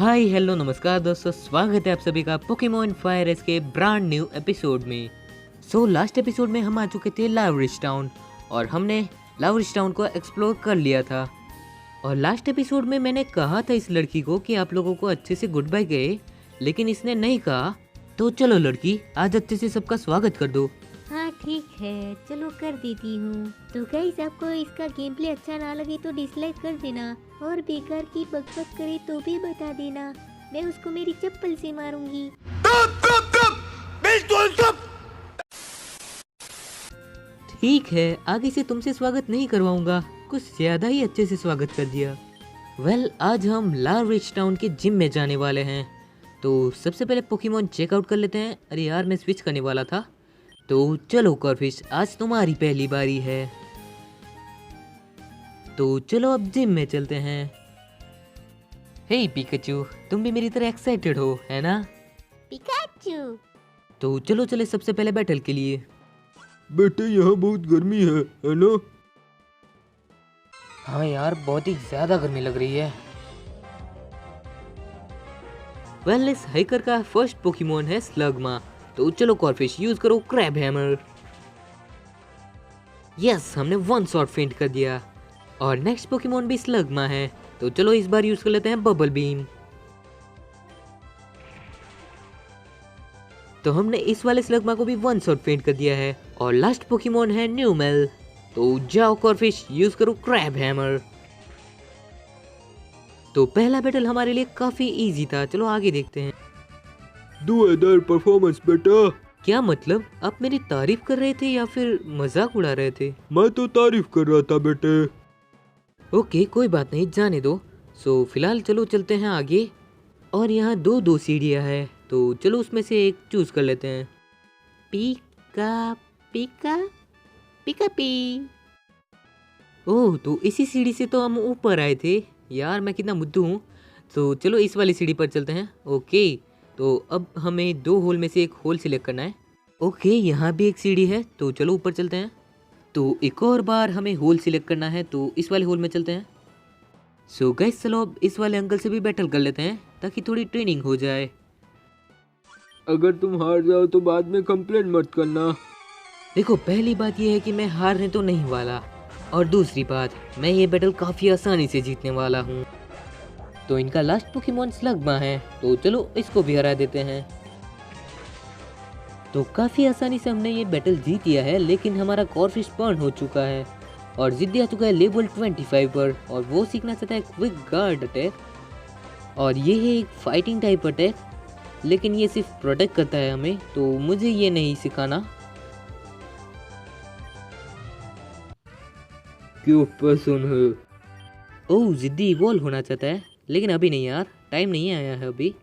Hi hello नमस्कार दोस्तों, स्वागत है आप सभी का पोकेमॉन फायर एस के ब्रांड न्यू एपिसोड में। लास्ट एपिसोड में हम आ चुके थे लावरिश टाउन और हमने लावरिश टाउन को एक्सप्लोर कर लिया था। और लास्ट एपिसोड में मैंने कहा था इस लड़की को कि आप लोगों को अच्छे से गुड बाय गए, लेकिन इसने नहीं कहा। तो चलो लड़की, आज अच्छे से सबका स्वागत कर दो। हाँ ठीक है, चलो कर देती हूँ। तो गाइस, आपको इसका गेम प्ले अच्छा ना लगे तो डिसलाइक कर देना, और बेकार की बकबक करे तो भी बता देना, मैं उसको मेरी चप्पल से मारूंगी। ठीक है, आगे से तुमसे स्वागत नहीं करवाऊंगा, कुछ ज्यादा ही अच्छे से स्वागत कर दिया। आज हम लावरिश टाउन के जिम में जाने वाले हैं। तो सबसे पहले पोकेमॉन चेकआउट कर लेते हैं। अरे यार, मैं स्विच करने वाला था। तो चलो कॉर्फिश, आज तुम्हारी पहली बारी है। तो चलो अब जिम में चलते हैं। हे पिकाचू, तुम भी मेरी तरह एक्साइटेड हो, है ना? पिकाचू, तो चलो चले सबसे पहले बैटल के लिए। बेटे, यहाँ बहुत गर्मी है ना? हाँ यार, बहुत ही ज्यादा गर्मी लग रही है। इस हाइकर का फर्स्ट पोकेमॉन है स्लगमा। तो चलो कॉर्फिश, यूज करो क्रैब हैमर। यस, हमने वन शॉट फेंट कर दिया। और नेक्स्ट पोकेमॉन भी स्लगमा है, तो चलो इस बार यूज कर लेते हैं बबल बीम। तो हमने इस वाले स्लगमा को भी वन शॉट फेंट कर दिया है। और लास्ट पोकेमॉन है न्यूमेल। तो जाओ कॉर्फिश, यूज करो क्रैब हैमर। तो पहला बैटल हमारे लिए काफी इजी था, चलो आगे देखते हैं। धुआंधार परफॉर्मेंस बेटा। क्या मतलब, आप मेरी तारीफ कर रहे थे या फिर मजाक उड़ा रहे थे? मैं तो तारीफ कर रहा था बेटे। ओके, कोई बात नहीं, जाने दो। फिलहाल चलो चलते हैं आगे। और यहाँ दो सीढ़ियाँ हैं, तो चलो उसमें से एक चूज कर लेते हैं। पीका पीका पीका पी। ओह, तो इसी सीढ़ी से तो हम ऊपर आए थे। यार मैं कितना बुद्धू हूँ। तो चलो इस वाली सीढ़ी पर चलते हैं। ओके, तो अब हमें दो होल में से एक होल सिलेक्ट करना है। ओके, यहाँ भी एक सीढ़ी है, तो चलो ऊपर चलते हैं। तो एक और बार हमें होल सिलेक्ट करना है, तो इस वाले होल में चलते हैं। गाइस, चलो अब इस वाले अंकल से भी बैटल कर लेते हैं ताकि थोड़ी ट्रेनिंग हो जाए। अगर तुम हार जाओ तो बाद में कंप्लेंट मत करना। देखो, पहली बात यह है कि मैं हारने तो नहीं वाला, और दूसरी बात, मैं ये बैटल काफ़ी आसानी से जीतने वाला हूँ। तो इनका लास्ट पोकेमॉन स्लगमा है, तो चलो इसको भी हरा देते हैं। तो काफ़ी आसानी से हमने ये बैटल जीत लिया है, लेकिन हमारा कॉर्फिश बर्न हो चुका है और जिद्दी आ चुका है लेवल 25 पर, और वो सीखना चाहता है क्विक गार्ड अटैक। और ये है एक फाइटिंग टाइप अटैक, लेकिन ये सिर्फ प्रोटेक्ट करता है हमें, तो मुझे ये नहीं सिखाना। क्यों पसंद है? ओह, जिद्दी इवॉल्व होना चाहता है, लेकिन अभी नहीं यार, टाइम नहीं आया है अभी।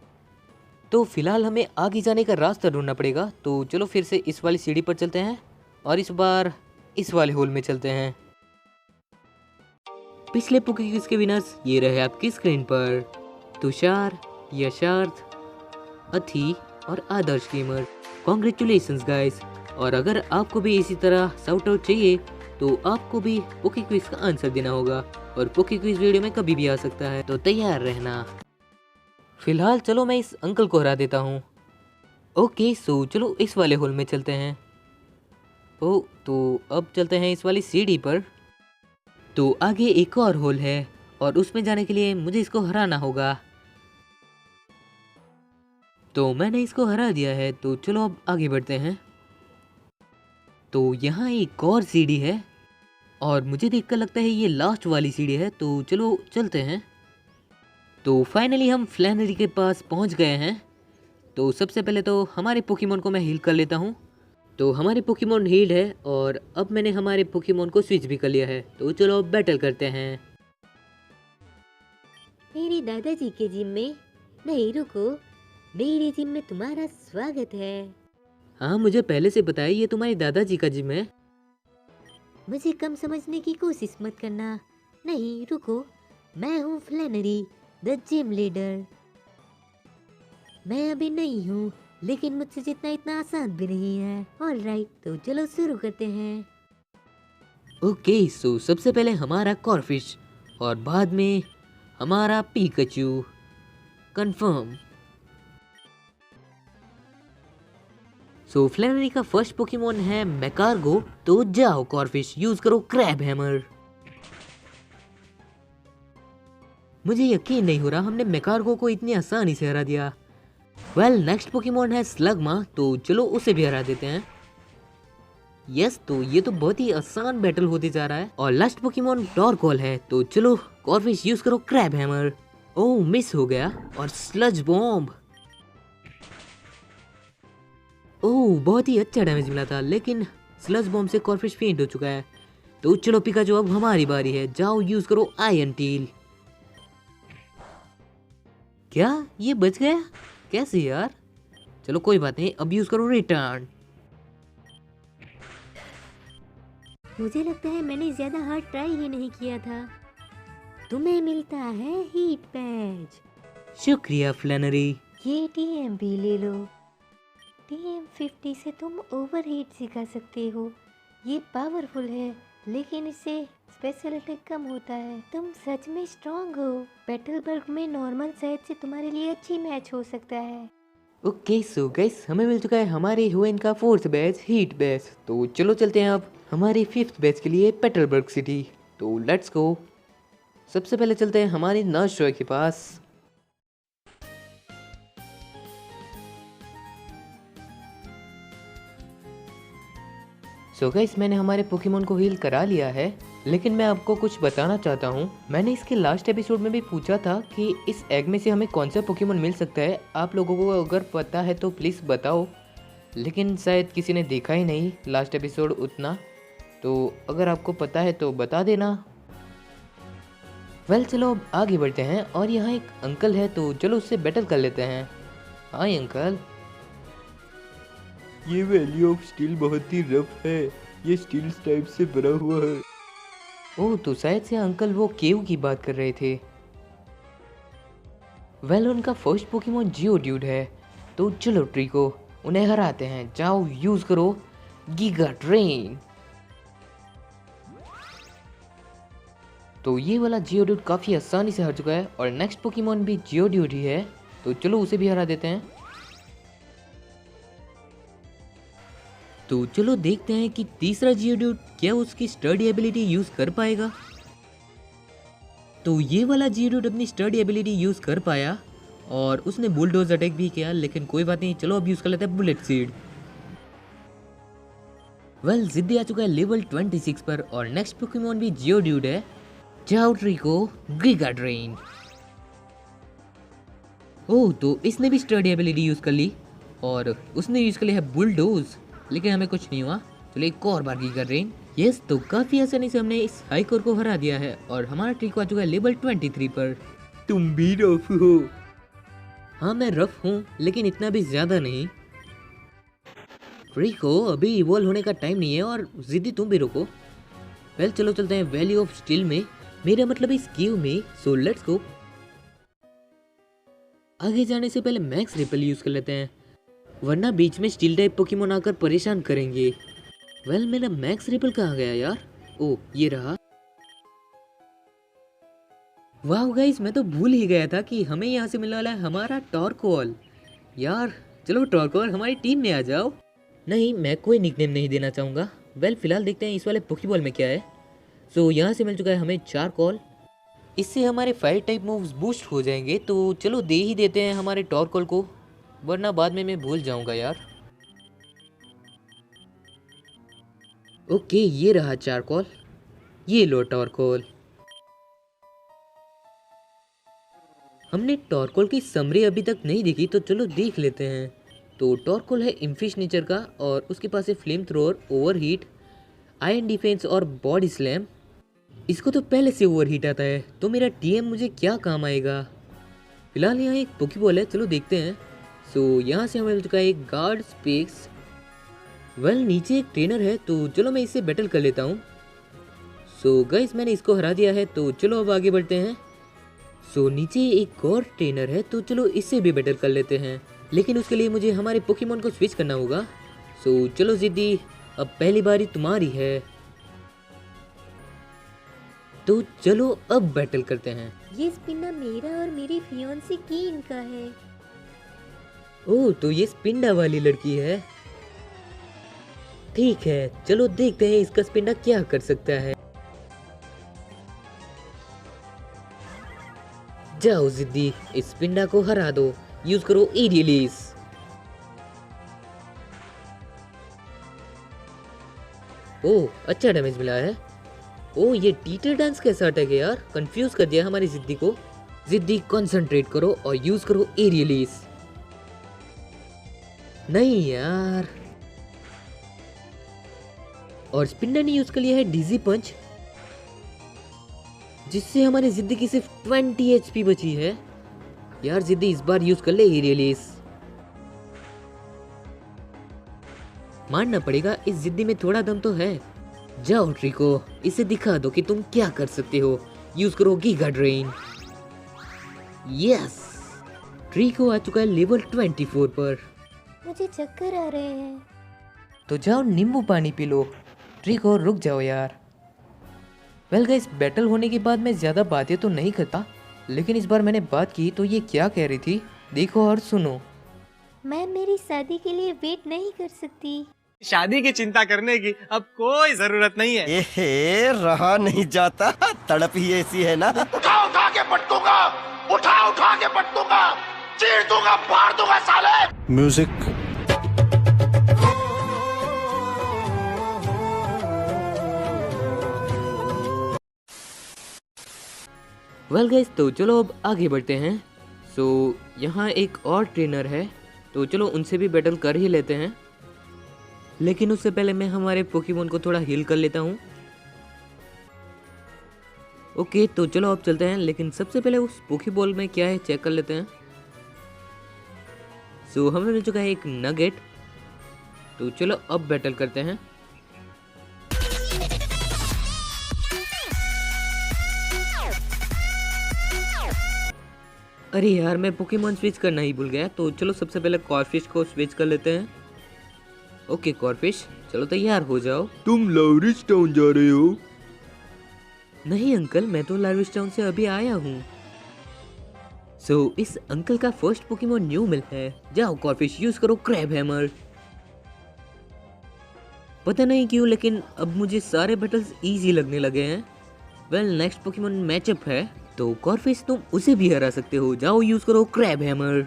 तो फिलहाल हमें आगे जाने का रास्ता ढूंढना पड़ेगा। तो चलो फिर से इस वाली सीढ़ी पर चलते हैं, और इस बार इस वाले होल में चलते हैं। पिछले पोके क्विज के विनर्स ये रहे आपकी स्क्रीन पर: तुषार, यशार्थ, अथी और आदर्श गेमर। Congratulations guys. और अगर आपको भी इसी तरह शाउट आउट चाहिए तो आपको भी पोके क्विज का आंसर देना होगा, और पोके क्विज वीडियो में कभी भी आ सकता है, तो तैयार रहना। फिलहाल चलो मैं इस अंकल को हरा देता हूँ। ओके, चलो इस वाले होल में चलते हैं। तो अब चलते हैं इस वाली सीढ़ी पर। तो आगे एक और होल है, और उसमें जाने के लिए मुझे इसको हराना होगा। तो मैंने इसको हरा दिया है, तो चलो अब आगे बढ़ते हैं। तो यहाँ एक और सीढ़ी है, और मुझे देखकर लगता है ये लास्ट वाली सीढ़ी है, तो चलो चलते हैं। तो फाइनली हम फ्लैनरी के पास पहुंच गए हैं। तो सबसे पहले तो हमारे पोकेमॉन को मैं हील कर लेता हूं। तो हमारे पोकेमॉन हील्ड है, और अब मैंने हमारे पोकेमॉन को स्विच भी कर लिया है, तो चलो अब बैटल करते हैं। मेरे दादाजी के जिम में? नहीं रुको, मेरे जिम में तुम्हारा स्वागत है। हाँ, मुझे पहले से पता है, ये तुम्हारे दादाजी का जिम है। मुझे कम समझने की कोशिश मत करना। नहीं रुको, मैं हूँ फ्लैनरी, द जिम लीडर। मैं अभी नहीं हूँ, लेकिन मुझसे जितना इतना आसान भी नहीं है। ऑलराइट, तो चलो शुरू करते हैं। ओके, सबसे पहले हमारा कॉर्फिश, और बाद में हमारा पिकाचू। कंफर्म। सो फ्लैनरी का फर्स्ट पोकेमोन है मैकार्गो, तो जाओ कॉर्फिश यूज करो क्रैब हैमर। मुझे यकीन नहीं हो रहा हमने मैकार्गो को इतनी आसानी से हरा दिया। वेल नेक्स्ट पोकेमोन है स्लगमा, तो चलो उसे भी हरा देते हैं। यस तो ये तो बहुत ही आसान बैटल होते जा रहा है। और लास्ट पोकेमोन टॉरकोल है, तो चलो कॉर्फिश यूज करो क्रैब हैमर। ओह मिस हो गया। और स्लज बॉम्ब, ओह बहुत ही अच्छा डैमेज मिला था, लेकिन स्लज बॉम्ब से कॉर्फिश फेंट हो चुका है। तो चलो पिकाचू अब हमारी बारी है, जाओ यूज करो आयरन टील। क्या ये बच गया? कैसे यार? चलो कोई बात नहीं, अब यूज करो रिटर्न। मुझे लगता है मैंने ज़्यादा हार्ड ट्राई ही नहीं किया था। तुम्हें मिलता है हीट पैच। शुक्रिया फ्लैनरी। ये TM भी ले लो। TM 50 से तुम ओवर हीट सिखा सकते हो। ये पावरफुल है, लेकिन इससे स्पेशल अटैक कम होता है। तुम सच में स्ट्रांग हो। पेटलबर्ग में नॉर्मल शायद से तुम्हारे लिए अच्छी मैच हो सकता है। ओके सो गाइस, हमें मिल चुका है हमारे ह्यूएन का 4th बैच हीट बैच। तो चलो चलते हैं अब हमारे 5th बैच के लिए पेटलबर्ग सिटी। तो लेट्स गो। सबसे पहले चलते हैं हमारे नर्सरॉय के पास। सो गाइस, मैंने हमारे पोकेमोन को हील करा लिया है, लेकिन मैं आपको कुछ बताना चाहता हूँ। मैंने इसके लास्ट एपिसोड में भी पूछा था कि इस एग में से हमें कौन सा पोकेमोन मिल सकता है। आप लोगों को अगर पता है तो प्लीज़ बताओ, लेकिन शायद किसी ने देखा ही नहीं लास्ट एपिसोड उतना। तो अगर आपको पता है तो बता देना। वेल चलो अब आगे बढ़ते हैं। और यहाँ एक अंकल है, तो चलो उससे बैटल कर लेते हैं। Hi uncle. ये वैली ऑफ स्टील बहुत ही रफ है, ये स्टील टाइप से भरा हुआ है। ओह तो शायद से अंकल वो केव की बात कर रहे थे। वेल उनका फर्स्ट पोकेमोन जियोड्यूड है, तो चलो ट्रिको उन्हें हराते हैं। जाओ यूज करो गीगा ट्रेन। तो ये वाला जियोड्यूड काफ़ी आसानी से हर चुका है, और नेक्स्ट पोकेमोन भी जियोड्यूड ही है, तो चलो उसे भी हरा देते हैं। तो चलो देखते हैं कि तीसरा जियोड्यूड क्या उसकी स्टडी एबिलिटी यूज कर पाएगा। तो ये वाला जियोड्यूड अपनी स्टडी एबिलिटी यूज कर पाया और उसने बुलडोज अटैक भी किया, लेकिन कोई बात नहीं, चलो अब यूज कर लेते हैं बुलेट सीड। वेल जिद्दी आ चुका है लेवल 26 पर, और नेक्स्ट पोकेमोन भी जियोड्यूड है। जाओ ट्रिको गीगा ड्रेन। ओह तो इसने भी स्टडी एबिलिटी यूज कर ली, और उसने यूज कर लिया है बुलडोज, लेकिन हमें कुछ नहीं हुआ। चलो एक और बार गीगा ड्रेन। यस तो काफी आसानी से हमने इस हाइकोर को हरा दिया है, और हमारा ट्रिको आ चुका है लेवल 23 पर। तुम भी रफ हो। हाँ मैं रफ हूँ, लेकिन इतना भी ज्यादा नहीं। ट्रिको अभी इवॉल्व होने का टाइम नहीं है, और जिद्दी तुम भी रुको। वेल चलो चलते हैं वैली ऑफ स्टील में, मेरा मतलब इस केव में। So let's go. आगे जाने से पहले मैक्स रिपल यूज कर लेते हैं, वरना बीच में स्टील टाइप पोकेमोन आकर परेशान करेंगे। वेल मेरा मैक्स रिपल कहाँ गया यार? ओ ये रहा। वाह गाइस, मैं तो भूल ही गया था कि हमें यहाँ से मिलने वाला है हमारा टॉरकोल। यार चलो टॉरकोल हमारी टीम में आ जाओ। नहीं मैं कोई निकनेम नहीं देना चाहूँगा। वेल फिलहाल देखते हैं इस वाले पोकेबॉल में क्या है। सो यहाँ से मिल चुका है हमें चारकोल। इससे हमारे फायर टाइप मूव्स बूस्ट हो जाएंगे, तो चलो दे ही देते हैं हमारे टॉरकोल को, वरना बाद में मैं भूल जाऊंगा यार। ओके ये रहा चारकोल, ये लो टॉरकोल। हमने टॉरकोल की समरी अभी तक नहीं देखी, तो चलो देख लेते हैं। तो टॉरकोल है इम्फिश नेचर का, और उसके पास है flame thrower, overheat, iron defence और बॉडी स्लैम। इसको तो पहले से ओवरहीट आता है, तो मेरा टीएम मुझे क्या काम आएगा। फिलहाल यहाँ एक पोकेबॉल है, चलो देखते हैं। सो यहाँ से हमें मिल चुका है एक गार्ड स्पेक्स। वेल नीचे एक ट्रेनर है, तो चलो मैं इससे बैटल कर लेता हूँ। सो गाइस मैंने इसको हरा दिया है, तो चलो अब आगे बढ़ते हैं। सो नीचे एक और ट्रेनर है, तो चलो इससे भी बैटल कर लेते हैं, लेकिन उसके लिए मुझे हमारे पोकेमोन को स्विच करना होगा। सो चलो जिद्दी अब पहली बारी तुम्हारी है। तो चलो अब बैटल करते हैं। ये स्पिंडा मेरा और मेरी फियांसी कीन का है। ओह, तो ये स्पिंडा वाली लड़की है। ठीक है, चलो देखते हैं इसका स्पिंडा क्या कर सकता है। जाओ जिद्दी, इस स्पिंडा को हरा दो। यूज करो एरियलिस। ओह, अच्छा डैमेज मिला है। ओह, ये टीटर डांस कैसा अटैक है यार, कंफ्यूज कर दिया हमारी जिद्दी को। जिद्दी कंसंट्रेट करो और यूज करो एरियलिस। नहीं यार, और स्पिंडर ने यूज कर लिया है डीजी पंच, जिससे हमारी जिद्दी की सिर्फ 20 एचपी बची है। यार जिद्दी इस बार यूज कर ले एरियलिस। मानना पड़ेगा इस जिद्दी में थोड़ा दम तो है। जाओ ट्रिको, इसे दिखा दो कि तुम क्या कर सकते हो। यूज करो गीगा ड्रेन। यस, ट्रिको आ चुका है लेवल 24 पर। मुझे चक्कर आ रहे हैं। तो जाओ नींबू पानी पी लो। ट्रिको रुक जाओ यार। वेल गाइस, बैटल होने के बाद मैं ज़्यादा बातें तो नहीं करता, लेकिन इस बार मैंने बात की तो ये क्या कह रही थी, देखो और सुनो। मैं मेरी शादी के लिए वेट नहीं कर सकती। शादी की चिंता करने की अब कोई जरूरत नहीं है। एहे, रहा नहीं जाता, तड़प ही ऐसी है ना। उठा उठा के पटकूंगा, उठा उठा के पटकूंगा, चीर दूंगा, फाड़ दूंगा साले। म्यूजिक। वेल गाइस, तो चलो अब आगे बढ़ते हैं। सो यहाँ एक और ट्रेनर है, तो चलो उनसे भी बैटल कर ही लेते हैं। लेकिन उससे पहले मैं हमारे पोकेमोन को थोड़ा हील कर लेता हूँ। ओके, तो चलो अब चलते हैं, लेकिन सबसे पहले उस पोकेबॉल में क्या है चेक कर लेते हैं। सो हमें मिल चुका है एक नगेट, तो चलो अब बैटल करते हैं। अरे यार, मैं पोकेमोन स्विच करना ही भूल गया। तो चलो सबसे पहले कॉर्फिश को स्विच कर लेते हैं। ओके कॉर्फिश, चलो तैयार हो जाओ। तुम लावरिज टाउन जा रहे हो? नहीं अंकल, मैं तो लार्विश टाउन से अभी आया हूँ। सो इस अंकल का फर्स्ट पोकेमोन न्यू मिल है। जाओ कॉर्फिश, यूज करो क्रैब हैमर। पता नहीं क्यों, लेकिन अब मुझे सारे बैटल्स इजी लगने लगे हैं। वेल, नेक्स्ट पोकेमोन मैचअप है, तो कॉर्फिश तुम उसे भी हरा सकते हो। जाओ यूज करो क्रैब हैमर।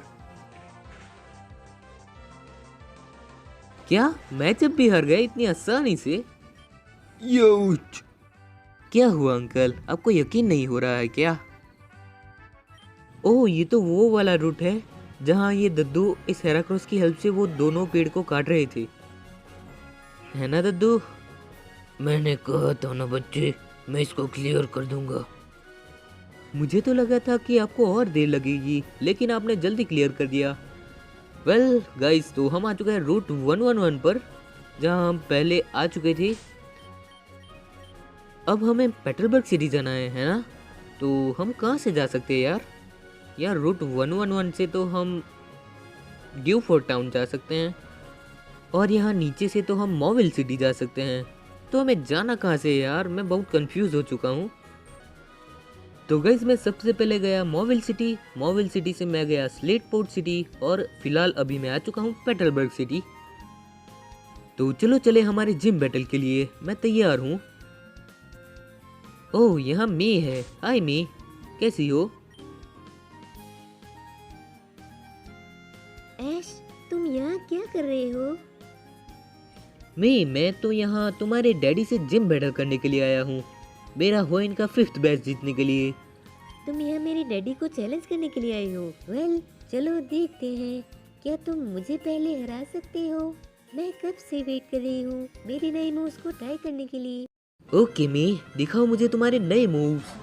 क्या मैचअप भी हार गए इतनी आसानी से? याउच! क्या हुआ अंकल, आपको यकीन नहीं हो रहा है क्या? ओह, ये तो वो वाला रूट है जहाँ ये दद्दू इस हेराक्रोस की हेल्प से वो दोनों पेड़ को काट रहे थे, है ना दद्दू? मैंने कहा था ना बच्चे, मैं इसको क्लियर कर दूंगा। मुझे तो लगा था कि आपको और देर लगेगी, लेकिन आपने जल्दी क्लियर कर दिया। वेल गाइस, तो हम आ चुके हैं रूट 111 पर, जहाँ हम पहले आ चुके थे। अब हमें पेटलबर्ग सिटी जाना है ना? तो हम कहाँ से जा सकते हैं यार? यार रूट 111 से तो हम ड्यूफोर्ट टाउन जा सकते हैं, और यहाँ नीचे से तो हम मॉविल सिटी जा सकते हैं। तो हमें जाना कहाँ से यार? मैं बहुत कंफ्यूज हो चुका हूँ। तो गाइस, मैं सबसे पहले गया मॉविल सिटी से मैं गया स्लेटपोर्ट सिटी, और फिलहाल अभी मैं आ चुका हूँ पेटलबर्ग सिटी। तो चलो चले हमारे जिम बैटल के लिए, मैं तैयार हूँ। ओह, यहाँ मे है। हाय मे, कैसी हो? ऐश, तुम यहाँ क्या कर रहे हो? मैं तो यहाँ तुम्हारे डैडी से जिम बैटल करने के लिए आया हूँ, मेरा होइन का 5th बैच जीतने के लिए। तुम यहाँ मेरे डैडी को चैलेंज करने के लिए आए हो? वेल, चलो देखते हैं, क्या तुम मुझे पहले हरा सकते हो? मैं कब से वेट कर रही हूँ मेरे नए मूव्स को ट्राई करने के लिए। ओके मे, दिखाओ मुझे तुम्हारे नए मूव्स।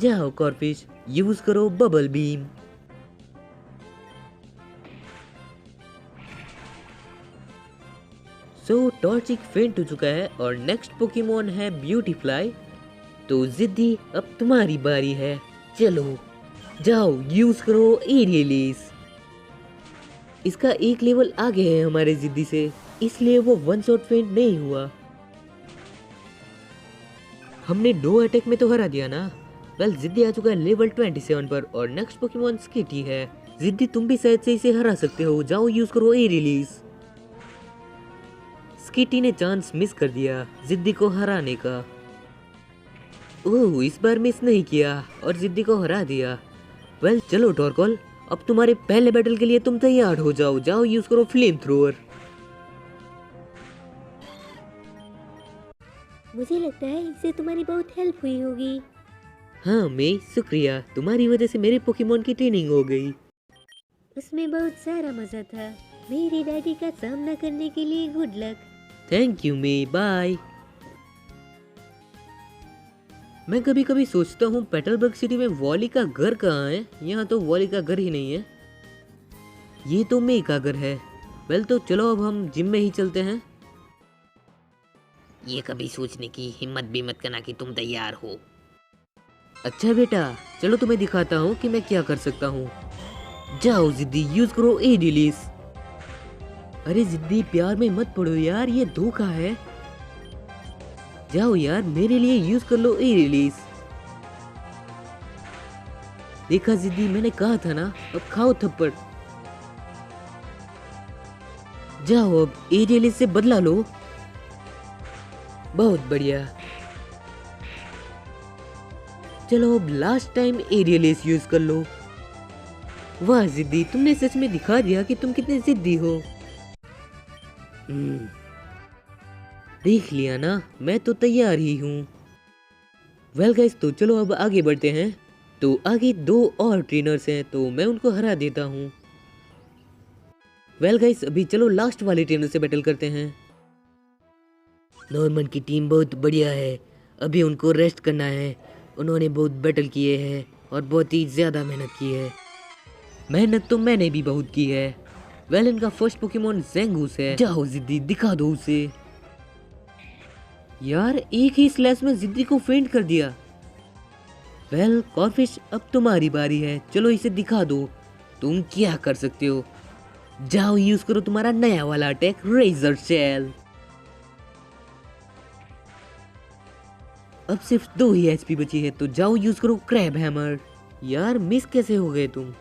जाओ कॉर्फिश, यूज करो बबल बीम। सो टॉर्चिक फेंट हो चुका है, और नेक्स्ट पोकेमोन है ब्यूटीफ्लाई। तो जिद्दी, अब तुम्हारी बारी है। चलो जाओ, यूज करो एरियलिस। इसका एक लेवल आगे है हमारे जिद्दी से, इसलिए वो वन शॉट फेंट नहीं हुआ। हमने 2 अटैक में तो हरा दिया ना। वेल जिद्दी आ चुका है लेवल 27 पर और नेक्स्ट पोकेमॉन स्किटी है। जिद्दी तुम भी शायद से इसे हरा सकते हो, जाओ यूज करो ए रिलीज। स्किटी ने चांस मिस कर दिया जिद्दी को हराने का। ओह, इस बार मिस नहीं किया और जिद्दी को हरा दिया। वेल चलो टॉरकॉल, अब तुम्हारे पहले बैटल के लिए तुम तैयार हो जाओ, जाओ यूज करो फ्लेम थ्रोअर। मुझे लगता है इससे तुम्हारी बहुत हेल्प हुई होगी। हाँ मैं शुक्रिया, तुम्हारी वजह से मेरे पोकेमॉन की ट्रेनिंग हो गई। उसमें बहुत सारा मजा था। मेरे डैडी का सामना करने के लिए good luck. Thank you may, bye. मैं कभी कभी सोचता हूँ पेटलबर्ग सिटी में वॉली का घर कहाँ है। यहाँ तो वॉली का घर ही नहीं है। ये तो मे का घर है। वेल तो चलो अब हम जिम में ही चलते हैं। ये कभी सोचने की हिम्मत भी मत करना कि तुम तैयार हो। अच्छा बेटा, चलो तुम्हें दिखाता हूँ कि मैं क्या कर सकता हूँ। जाओ जिद्दी, यूज करो ए रिलीज। अरे जिद्दी, प्यार में मत पड़ो यार, ये धोखा है। जाओ यार, मेरे लिए यूज कर लो ए रिलीज। देखा जिद्दी, मैंने कहा था ना, अब खाओ थप्पड़। जाओ अब ए रिलीज से बदला लो। बहुत बढ़िया। चलो अब लास्ट टाइम ए रिलीज यूज कर लो। वाह जिद्दी, तुमने सच में दिखा दिया कि तुम कितने जिद्दी हो। देख लिया ना, मैं तो तैयार ही हूँ। वेल गाइस, तो चलो अब आगे बढ़ते हैं। तो आगे 2 और ट्रेनर्स हैं, तो मैं उनको हरा देता हूँ। वेल गाइस, अभी चलो लास्ट वाले ट्रेनर से बैटल करते हैं। नॉर्मन की टीम बहुत बढ़िया है, अभी उनको रेस्ट करना है। उन्होंने बहुत बैटल किए हैं और बहुत ही ज़्यादा मेहनत की है। मेहनत तो मैंने भी बहुत की है। वेल इनका फर्स्ट पोकेमॉन ज़ेंगूस है। जाओ जिद्दी, दिखा दो उसे। यार एक ही स्लैश में जिद्दी को फेंट कर दिया। वेल कॉर्फिश, अब तुम्हारी बारी है, चलो इसे दिखा दो तुम क्या कर सकते हो। जाओ यूज करो तुम्हारा नया वाला अटैक, रेजर शेल। अब सिर्फ 2 ही एचपी बची है, तो जाओ यूज करो क्रैब हैमर। यार मिस कैसे हो गए तुम।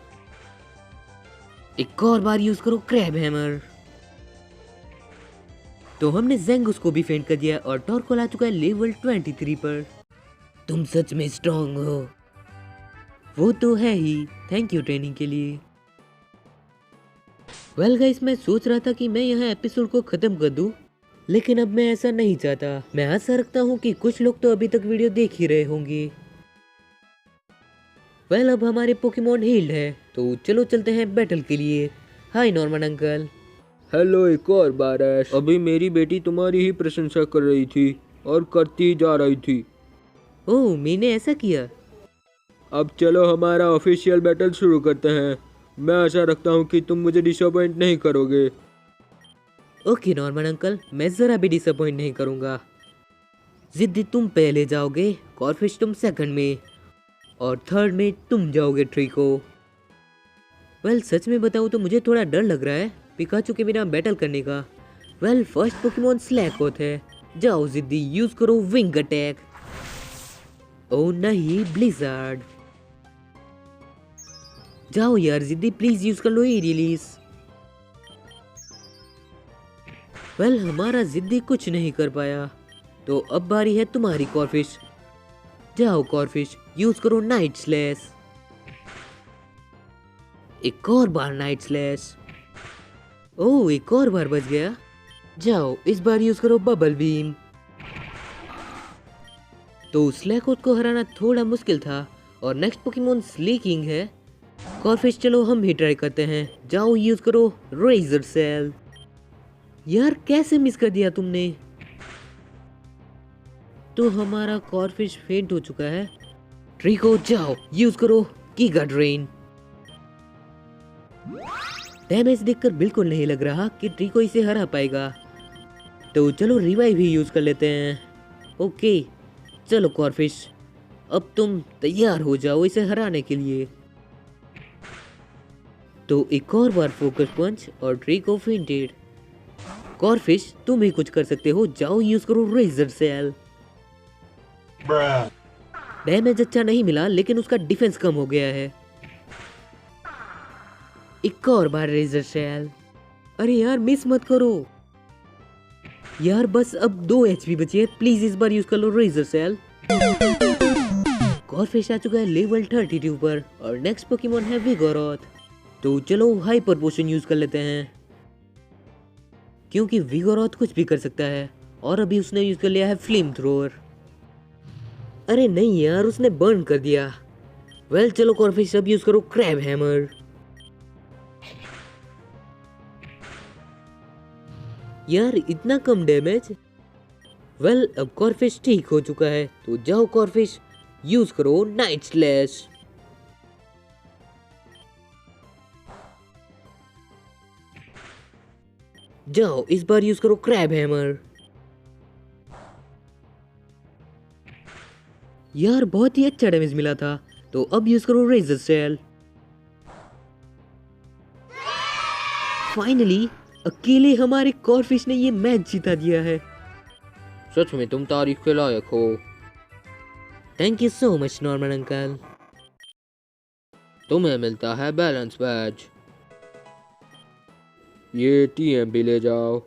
एक और बार यूज करो क्रैब हैमर। तो हमने ज़ेंगूस को भी फेंट कर दिया और टॉरकॉल आ चुका है लेवल 23 पर। तुम सच में स्ट्रांग हो। वो तो है ही, थैंक यू ट्रेनिंग के लिए। वेल गाइस, मैं सोच रहा था कि मैं यहाँ एपिसोड को खत्म कर दूं, लेकिन अब मैं ऐसा नहीं चाहता। मैं आशा रखता हूँ कि कुछ लोग तो अभी तक वीडियो देख ही रहे होंगे। वेल अब हमारे पोकेमॉन हील्ड है, तो चलो चलते हैं बैटल के लिए। हाय नॉर्मन अंकल। हेलो, एक और बार ऐश। अभी मेरी बेटी तुम्हारी ही प्रशंसा कर रही थी और करती जा रही थी। ओह, मैंने ऐसा किया। अब चलो हमारा ऑफिशियल बैटल शुरू करते हैं। मैं आशा रखता हूँ कि तुम मुझे डिसअपॉइंट नहीं करोगे। ओके नॉर्मन अंकल, मैं जरा भी डिसअपॉइंट नहीं करूँगा। जिद्दी तुम पहले जाओगे, कॉर्फिश तुम सेकंड में और थर्ड में तुम जाओगे ट्रिको। वेल सच में बताऊँ तो मुझे थोड़ा डर लग रहा है पिकाचू के बिना बैटल करने का। वेल फर्स्ट पोकेमॉन स्लैकोथ है। जाओ जिद्दी, यूज करो विंग अटैक। ओह नहीं, ब्लिज़ार्ड। जाओ यार जिद्दी, प्लीज यूज कर लो ये रिलीज। वेल हमारा जिद्दी कुछ नहीं कर पाया, तो अब बारी है तुम्हारी कॉर्फिश। जाओ कॉर्फिश, यूज करो नाइट स्लैश। एक और बार नाइट स्लैश। ओह, एक और बार बच गया। जाओ इस बार यूज करो बबल बीम। तो स्लैकोथ को हराना थोड़ा मुश्किल था और नेक्स्ट पोकेमॉन स्लीकिंग है। कॉर्फिश चलो हम ही ट्राई करते हैं। जाओ यूज करो रेजर सेल। यार कैसे मिस कर दिया तुमने। तो हमारा कॉर्फिश फेंट हो चुका है। ट्रिको जाओ यूज करो गीगा ड्रेन। डैमेज देखकर बिल्कुल नहीं लग रहा कि ट्रिको इसे हरा पाएगा, तो चलो रिवाइव ही यूज कर लेते हैं। ओके चलो कॉर्फिश, अब तुम तैयार हो जाओ इसे हराने के लिए। तो एक और बार फोकस पंच और ट्रिको फेंटेड। कॉर्फिश तुम ही कुछ कर सकते हो, जाओ यूज करो रेजर सेल। डैमेज अच्छा नहीं मिला लेकिन उसका डिफेंस कम हो गया है। एक और बार रेजर शैल। अरे यार मिस मत करो यार, बस अब 2 HP बची है, प्लीज इस बार यूज कर लो रेजर शैल। कॉर्फिश आ चुका है लेवल 32 पर और नेक्स्ट पोकेमॉन है विगोरोथ। तो चलो हाइपर पोशन यूज कर लेते हैं क्योंकि विगोरोथ कुछ भी कर सकता है और अभी उसने यूज कर लिया है फ्लेम थ्रोअर। अरे नहीं यार, उसने बर्न कर दिया। वेल चलो कॉर्फिश अब यूज करो क्रैब हैमर। यार इतना कम डैमेज। वेल अब कॉर्फिश ठीक हो चुका है, तो जाओ कॉर्फिश यूज करो नाइट स्लैश। जाओ इस बार यूज करो क्रैब हैमर। यार बहुत ही अच्छा डैमेज मिला था, तो अब यूज करो रेजर शैल। फाइनली अकेले हमारे कॉर्फिश ने ये मैच जीता दिया है। सच में तुम तारीफ के लायक हो। Thank you so much Norman uncle. तुम्हें मिलता है बैलेंस बैज। ये TM भी ले जाओ।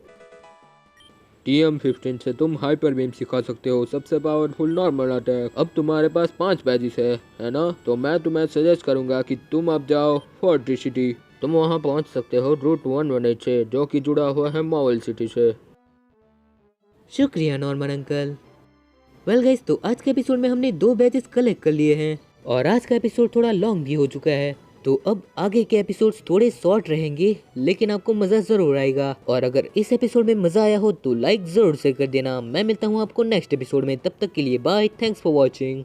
TM 15 से तुम हाइपर बीम सिखा सकते हो, सबसे पावरफुल नॉर्मल अटैक। अब तुम्हारे पास 5 बैजेस है ना? तो मैं तुम्हें सजेस्ट करूंगा कि तुम अब जाओ फोर्ट्री सिटी। तुम वहां पहुंच सकते हो रूट 118 से, जो कि जुड़ा हुआ है मावल सिटी से। शुक्रिया नॉर्मन अंकल। वेल गाइस, तो आज के एपिसोड में हमने 2 बैचेस कलेक्ट कर लिए हैं और आज का एपिसोड थोड़ा लॉन्ग भी हो चुका है, तो अब आगे के एपिसोड्स थोड़े शॉर्ट रहेंगे लेकिन आपको मजा जरूर आएगा। और अगर इस एपिसोड में मजा आया हो तो लाइक जरूर से कर देना। मैं मिलता हूँ आपको नेक्स्ट एपिसोड में, तब तक के लिए बाय, थैंक्स फॉर वॉचिंग।